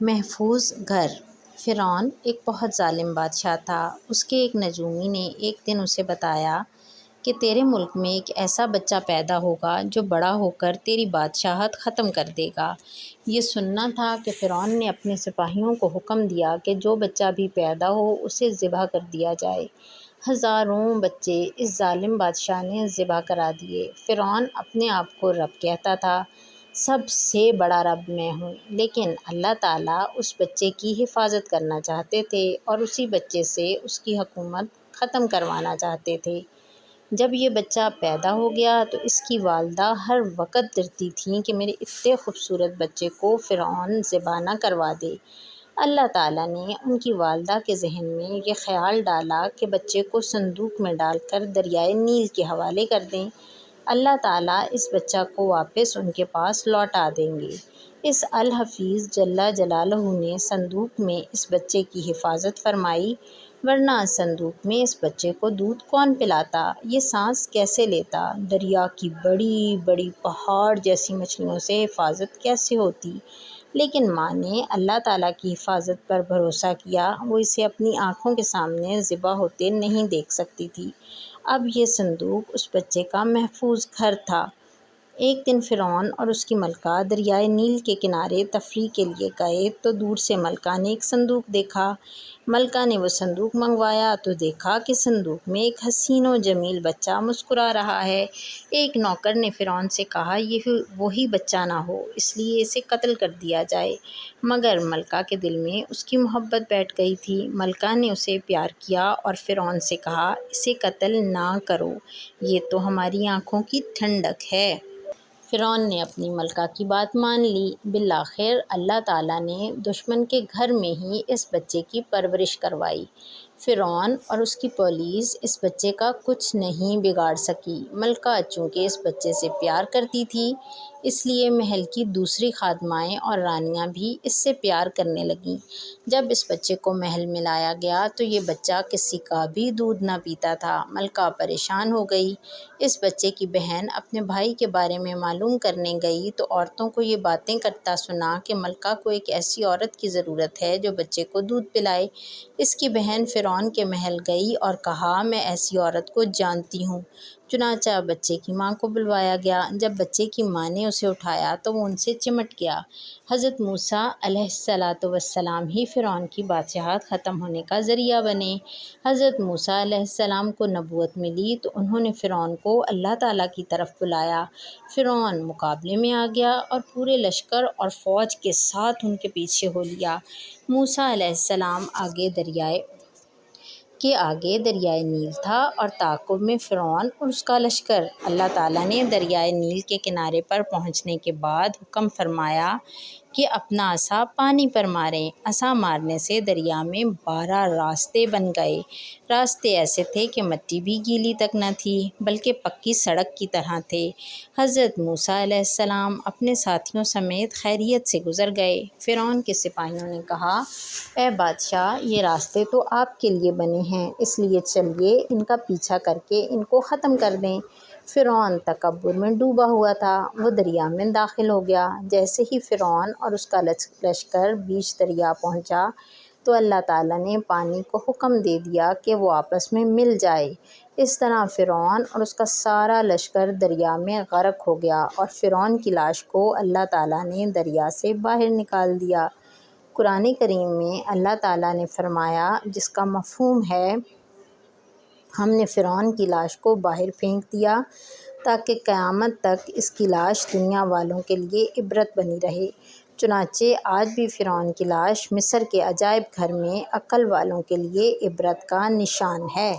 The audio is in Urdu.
محفوظ گھر۔ فرعون ایک بہت ظالم بادشاہ تھا۔ اس کے ایک نجومی نے ایک دن اسے بتایا کہ تیرے ملک میں ایک ایسا بچہ پیدا ہوگا جو بڑا ہو کر تیری بادشاہت ختم کر دے گا۔ یہ سننا تھا کہ فرعون نے اپنے سپاہیوں کو حکم دیا کہ جو بچہ بھی پیدا ہو اسے ذبح کر دیا جائے۔ ہزاروں بچے اس ظالم بادشاہ نے ذبح کرا دیے۔ فرعون اپنے آپ کو رب کہتا تھا، سب سے بڑا رب میں ہوں، لیکن اللہ تعالیٰ اس بچے کی حفاظت کرنا چاہتے تھے اور اسی بچے سے اس کی حکومت ختم کروانا چاہتے تھے۔ جب یہ بچہ پیدا ہو گیا تو اس کی والدہ ہر وقت ڈرتی تھیں کہ میرے اتنے خوبصورت بچے کو فرعون ذبح نہ کروا دے۔ اللہ تعالیٰ نے ان کی والدہ کے ذہن میں یہ خیال ڈالا کہ بچے کو صندوق میں ڈال کر دریائے نیل کے حوالے کر دیں۔ اللہ تعالیٰ اس بچہ کو واپس ان کے پاس لوٹا دیں گے۔ اس الحفیظ جل جلالہ نے صندوق میں اس بچے کی حفاظت فرمائی، ورنہ صندوق میں اس بچے کو دودھ کون پلاتا، یہ سانس کیسے لیتا، دریا کی بڑی بڑی پہاڑ جیسی مچھلیوں سے حفاظت کیسے ہوتی۔ لیکن ماں نے اللہ تعالیٰ کی حفاظت پر بھروسہ کیا، وہ اسے اپنی آنکھوں کے سامنے ذبح ہوتے نہیں دیکھ سکتی تھی۔ اب یہ صندوق اس بچے کا محفوظ گھر تھا۔ ایک دن فرعون اور اس کی ملکہ دریائے نیل کے کنارے تفریح کے لیے گئے تو دور سے ملکہ نے ایک صندوق دیکھا۔ ملکہ نے وہ صندوق منگوایا تو دیکھا کہ صندوق میں ایک حسین و جمیل بچہ مسکرا رہا ہے۔ ایک نوکر نے فرعون سے کہا، یہ وہی بچہ نہ ہو، اس لیے اسے قتل کر دیا جائے، مگر ملکہ کے دل میں اس کی محبت بیٹھ گئی تھی۔ ملکہ نے اسے پیار کیا اور فرعون سے کہا، اسے قتل نہ کرو، یہ تو ہماری آنکھوں کی ٹھنڈک ہے۔ فرعون نے اپنی ملکہ کی بات مان لی۔ بالآخر اللہ تعالیٰ نے دشمن کے گھر میں ہی اس بچے کی پرورش کروائی۔ فرعون اور اس کی پولیس اس بچے کا کچھ نہیں بگاڑ سکی۔ ملکہ چونکہ اس بچے سے پیار کرتی تھی، اس لیے محل کی دوسری خادمائیں اور رانیاں بھی اس سے پیار کرنے لگیں۔ جب اس بچے کو محل میں لایا گیا تو یہ بچہ کسی کا بھی دودھ نہ پیتا تھا۔ ملکہ پریشان ہو گئی۔ اس بچے کی بہن اپنے بھائی کے بارے میں معلوم کرنے گئی تو عورتوں کو یہ باتیں کرتا سنا کہ ملکہ کو ایک ایسی عورت کی ضرورت ہے جو بچے کو دودھ پلائے۔ اس کی بہن فرعون کے محل گئی اور کہا، میں ایسی عورت کو جانتی ہوں۔ چنانچہ بچے کی ماں کو بلوایا گیا۔ جب بچے کی ماں نے اسے اٹھایا تو وہ ان سے چمٹ گیا۔ حضرت موسیٰ علیہ السلام ہی فرعون کی بادشاہت ختم ہونے کا ذریعہ بنے۔ حضرت موسیٰ علیہ السلام کو نبوت ملی تو انہوں نے فرعون کو اللہ تعالیٰ کی طرف بلایا۔ فرعون مقابلے میں آ گیا اور پورے لشکر اور فوج کے ساتھ ان کے پیچھے ہو لیا۔ موسیٰ علیہ السلام آگے دریائے نیل تھا اور تعاقب میں فرعون اور اس کا لشکر۔ اللہ تعالیٰ نے دریائے نیل کے کنارے پر پہنچنے کے بعد حکم فرمایا کہ اپنا عصا پانی پر ماریں۔ عصا مارنے سے دریا میں 12 راستے بن گئے۔ راستے ایسے تھے کہ مٹی بھی گیلی تک نہ تھی، بلکہ پکی سڑک کی طرح تھے۔ حضرت موسیٰ علیہ السلام اپنے ساتھیوں سمیت خیریت سے گزر گئے۔ فرعون کے سپاہیوں نے کہا، اے بادشاہ، یہ راستے تو آپ کے لیے بنے ہیں، اس لیے چلیے ان کا پیچھا کر کے ان کو ختم کر دیں۔ فرعون تکبر میں ڈوبا ہوا تھا، وہ دریا میں داخل ہو گیا۔ جیسے ہی فرعون اور اس کا لشکر بیچ دریا پہنچا تو اللہ تعالیٰ نے پانی کو حکم دے دیا کہ وہ آپس میں مل جائے۔ اس طرح فرعون اور اس کا سارا لشکر دریا میں غرق ہو گیا اور فرعون کی لاش کو اللہ تعالیٰ نے دریا سے باہر نکال دیا۔ قرآن کریم میں اللہ تعالیٰ نے فرمایا، جس کا مفہوم ہے، ہم نے فرعون کی لاش کو باہر پھینک دیا تاکہ قیامت تک اس کی لاش دنیا والوں کے لیے عبرت بنی رہے۔ چنانچہ آج بھی فرعون کی لاش مصر کے عجائب گھر میں عقل والوں کے لیے عبرت کا نشان ہے۔